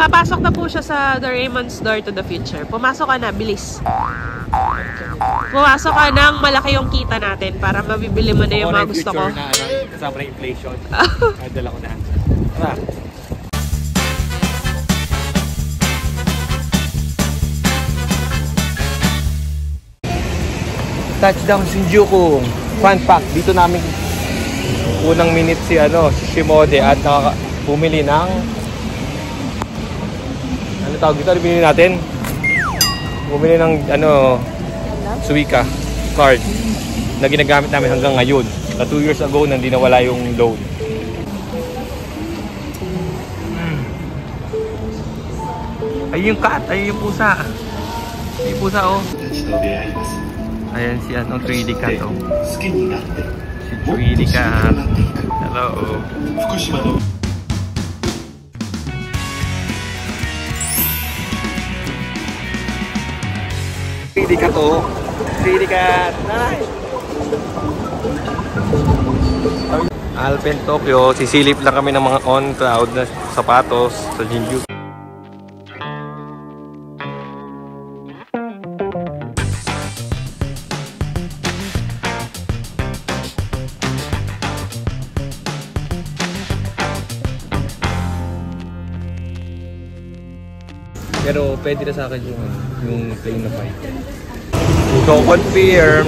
Papasok na po siya sa The Raymond's Door to the Future. Pumasok ka na, bilis. Pumasok ka nang malaki yung kita natin para mabibili mo na yung mga gusto ko. Na kasama na inflation. Dala ko na. Tara. Touchdown Shinjuku. Fun fact, dito namin unang minute si Shimode at bumili ng ano tawag dito? Ano binili natin? Bumili ng Suica card na ginagamit namin hanggang ngayon. 2 years ago nang di nawala yung loan. Ay yung cat, ay yung pusa. Ay yung pusa oh. Ayan si 3D cat oh. Si 3D cat. Hello. 3D cat oh. 3D cat. Nice. Alpen Tokyo, sisilip lang kami ng mga on-cloud na sapatos sa Shinjuku. Pero pwede na sa akin yung plain na bike. So confirm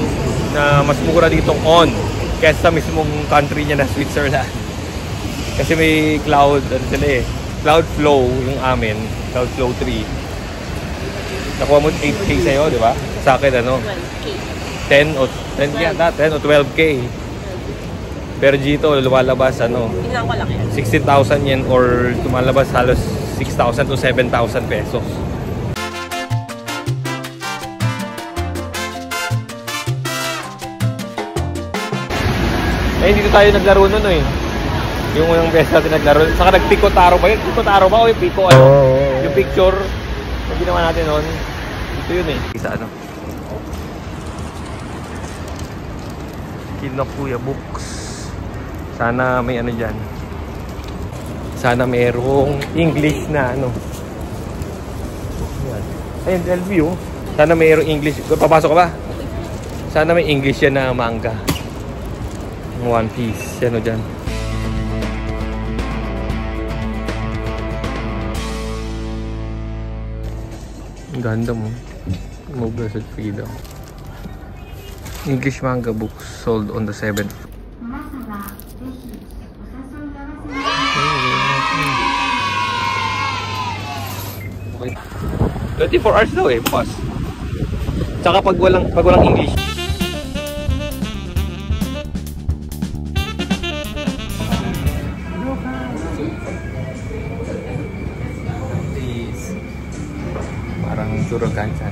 na mas mura ditong on kaysa sa mismong country niya na Switzerland. Kasi may cloud, cloud flow yung amin, cloud flow 3. Nakuha mo 8K sa'yo, di ba? Sa akin 10 o 12K. Pero dito lumalabas 16,000 yen or lumalabas halos 6,000 to 7,000 pesos. Eh, dito tayo naglaro nun eh. Yung unang beses natin naglaro. Saka nagpiko-taro ba yun? Piko-taro ba o yung piko yung picture na ginawa natin nun. Ito yun eh. Isa Kinakuya Books. Sana may dyan. Sana mayroong English na Ayun, LV oh. Sana mayroong English. Papasok ka ba? Sana may English yan na manga. One Piece. Yan o dyan. Ang ganda mo. Mo Blessed Freedom. English manga books sold on the 7th. 24 hours daw eh, bukas. Tsaka pag walang English. Parang Suragansan.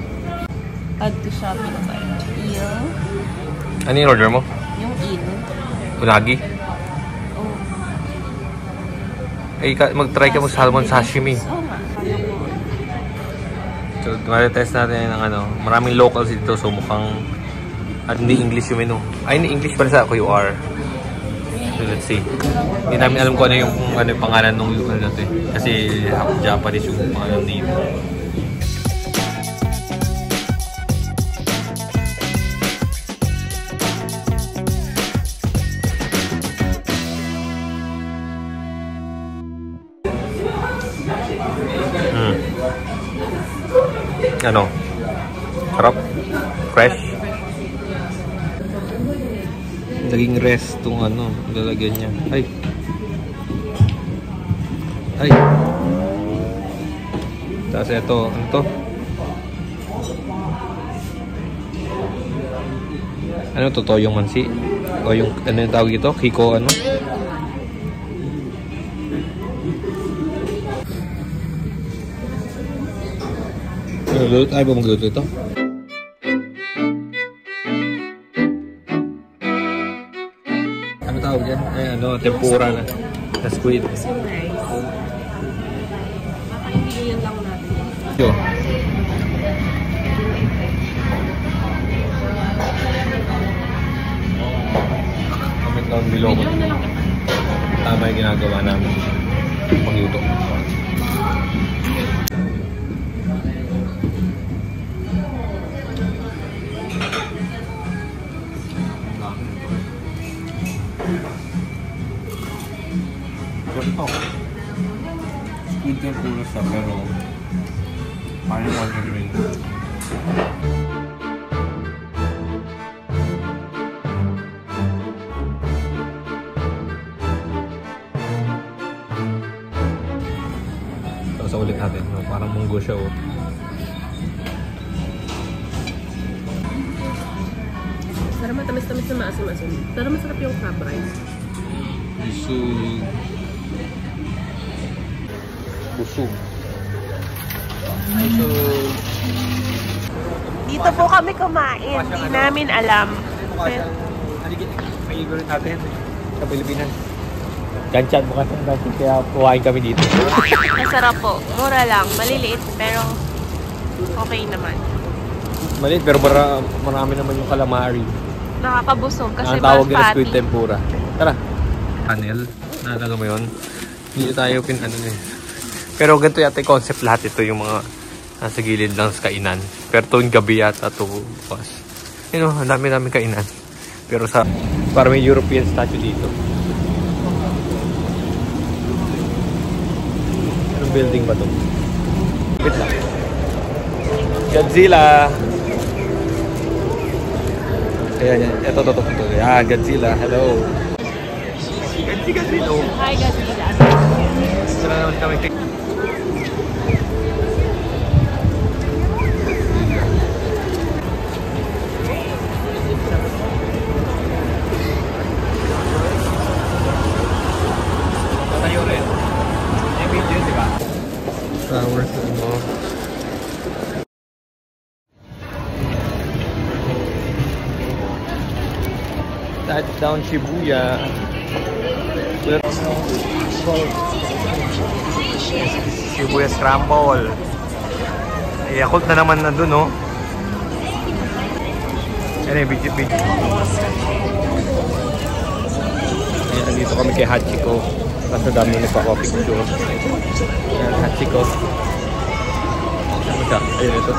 Add to shopping cart. Eel. Ano yung order mo? Yung eel. Unagi? Oh. Ay, mag-try ka mo salmon sashimi. So, test natin ng maraming locals dito, so mukhang at hindi English yung menu. Ay, hindi English pala sa QR. So, let's see. Hindi namin alam kung ano yung pangalan ng lugar natin. Kasi Japanese yung pangalan name. Sarap. Fresh. Naging rest tong lalagyan niya. Ay. Tapos ito, ano to? Ano to? Toyong mansi? O yung, yung tawag ito? Hiko, Ay ba magluto ito? Ano tawag dyan? Ay, tempura na squid. Papakinggan lang natin. Yo. Comment down below. Tama yung ginagawa namin pagluto. Food tempura siya, pero parang one rin. So, ulit natin. No? Parang munggo siya. Oh. Sarap matamis-tamis na maasim-asim. Pero masarap yung crab rice. Busog. Busog. Busog. Dito po kami kumain. Hindi namin alam. Favorite natin sa Pilipinas. Ganchan mo kasi natin kaya kuhain kami dito. Masarap po. Mura lang. Maliliit pero okay naman. Maliit pero marami naman yung calamari. Nakakabusog kasi ang tawag nila fatty. squid tempura. Tara. Panel. Naalala mo yun? Hindi tayo pero ganito yata yung concept lahat. Ito yung mga nasa gilid lang sa kainan. Pero tuwing gabi yata ito bukas. You know, ang dami-dami kainan. Pero sa parang may European statue dito. Anong building ba ito? Wait lang. Godzilla! Ayan, yan. Ito. Yan, Godzilla. Hello. Godzilla. Hi, Godzilla. Tara naman kami. Tayo rin. May video, di ba? Flowers mo. Touchdown Shibuya. Shibuya Scramble. Yakult na naman na dun, no? Ayan, video. Ayan, nandito kami kay Hachiko. Nasa dami nagpa-picture. Ayan, Hachiko. Ano siya? Ayan, ito.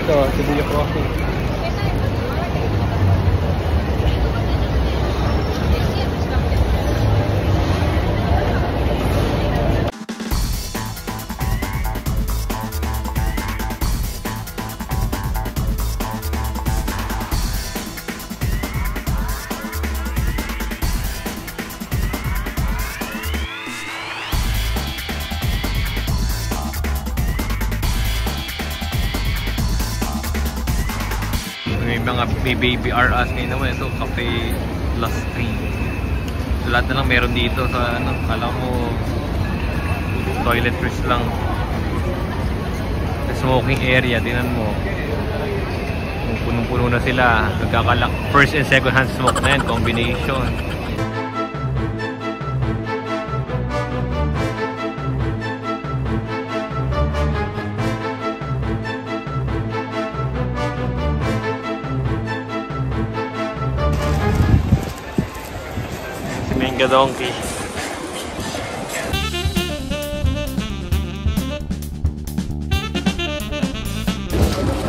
Ito, Shibuya Crossing. May baby R.Us ngayon naman. Ito, Cafe Plus 3. Lahat na lang meron dito sa ano, kala mo toiletries lang. The smoking area, tingnan mo. Punong-puno na sila. Nagkakalak. First and second hand smoke na yan, combination. Mega Donkey.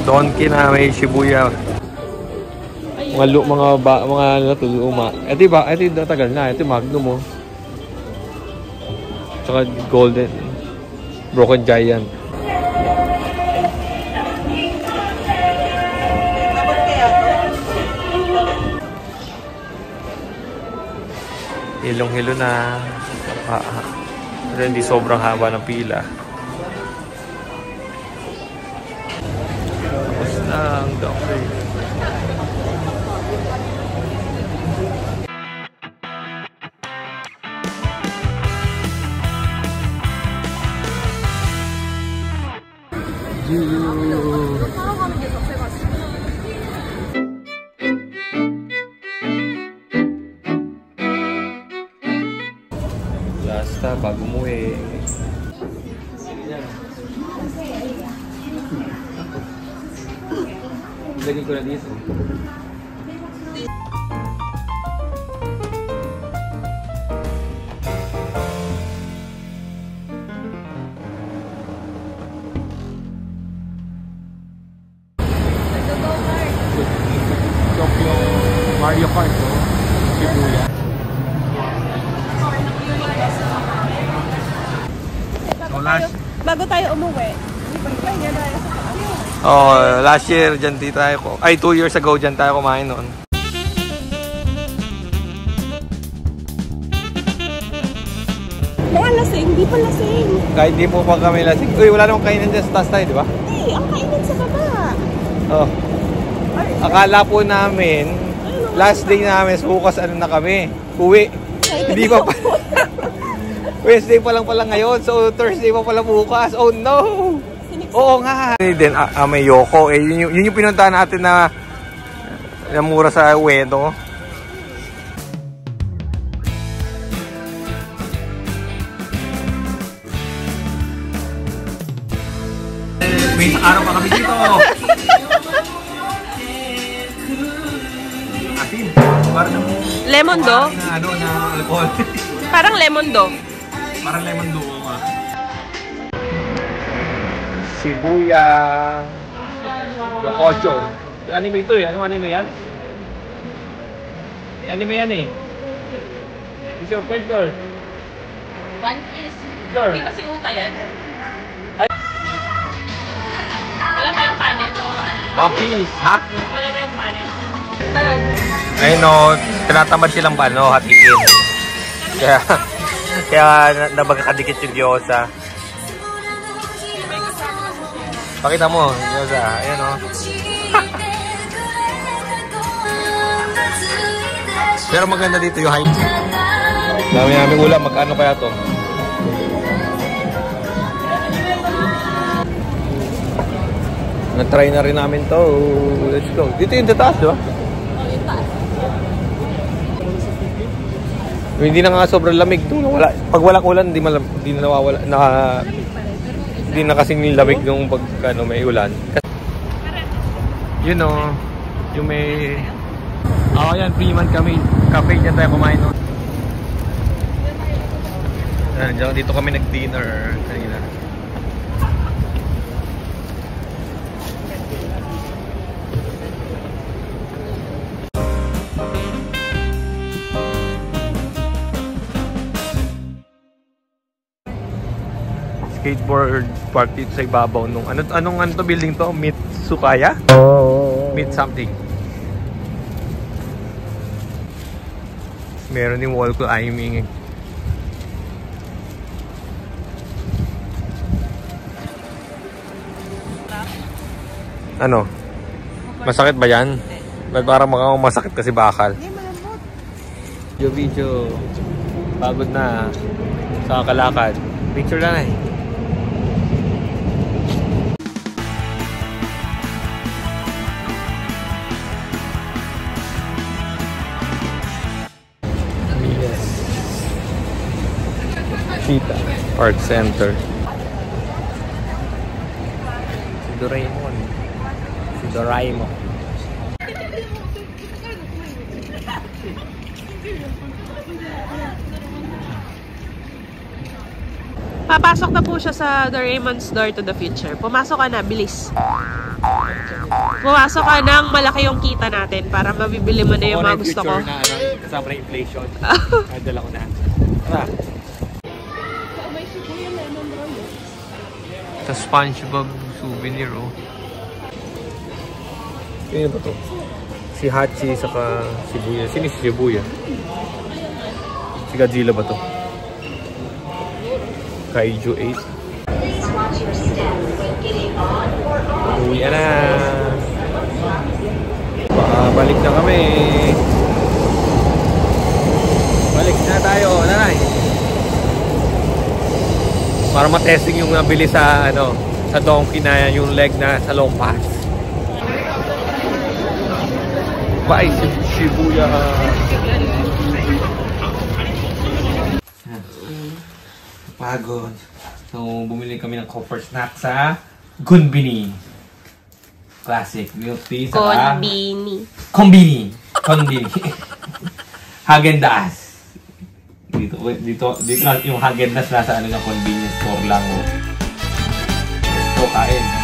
Donkey na may Shibuya. Mga natuluma. Ito ba? Ito yung tagal na. Ito yung Magnum mo. Tsaka Golden. Broken Giant. Hilong-hilo na. Pero hindi sobrang haba ng pila. Tapos na ang donkey. Basta bago umuwi. Lagyan ko na dito. Mario Kart, no? Shibuya. Bago tayo umuwi. Last year, dyan di tayo. 2 years ago, dyan tayo kumain noon. Kaya lasing, di pa lasing. Kahit di po pa kami lasing. Uy, wala namang kainan dyan sa taas tayo, di ba? Hindi, ang kainan sa baba. Akala po namin, last day namin, bukas ano na kami, uwi. Hindi pa pa. Wednesday pa lang pala ngayon, so Thursday pa pala bukas. Oh no! Oo nga. Then, may Yoko. Yun yung pinuntahan natin na mura sa Ueno. May araw pa kami dito. Asin. Parang Lemon do? na alcohol. Parang lemon do. Parang lemon do. Shibuya. Yokocho. Anime ito eh. Anong anime yan? Anime yan eh. Is your friend girl? One Piece. Girl. Hindi kasi uta yan. Wala tayong panel. One Piece. Ha? Wala tayong panel. Ayun no, tinatamad silang hatiin. Kaya nabagkakadikit yung Diyosa. Pakita mo, Diyosa. Ayun o. Pero maganda dito yung height. Dami namin ulam. Magkano kaya to? Na-try na rin namin to. Let's go. Dito yung taas, di ba? Yung taas. Hindi na nga sobrang lamig. Pag walang ulan, hindi na nawawala. Hindi na kasing nilamig nung pag may ulan. Yun o. Yung may... yan. Freeman kami. Cafe dyan tayo kumain o. Dito kami nag-dinner kanina. Skateboard park dito sa ibabaw nung anong to building to? Mitsukaya? Meet something. Meron yung wall climbing. Ano? Masakit ba yan? Ba't parang masakit kasi bakal? Video. Pagod na. Sa kalakad. Picture na eh. Kita Art Center. Si Doraemon. Si Doraemon. Papasok na po siya sa Doraemon's Door to the Future. Pumasok ka na, bilis. Pumasok ka nang malaki yung kita natin para mabibili mo na yung mga gusto ko. Na, kasama na inflation. Dala ko na. Tara. Sa SpongeBob souvenir, oh. Sino ba to? Si Hachi saka Shibuya. Sino si Shibuya? Si Godzilla ba to? Kaiju 8. Uwi na. Balik na kami. Balik na tayo, nanay. Para matesting yung nabili sa sa donkey na yung leg na sa long pass. Bye, Shibuya. Pagod. So, bumili kami ng copper snack sa Gunbini. Classic milk tea sa Konbini. Häagen-Dazs. Dito yung Häagen-Dazs nasa ng convenience store lang. Let's go kain.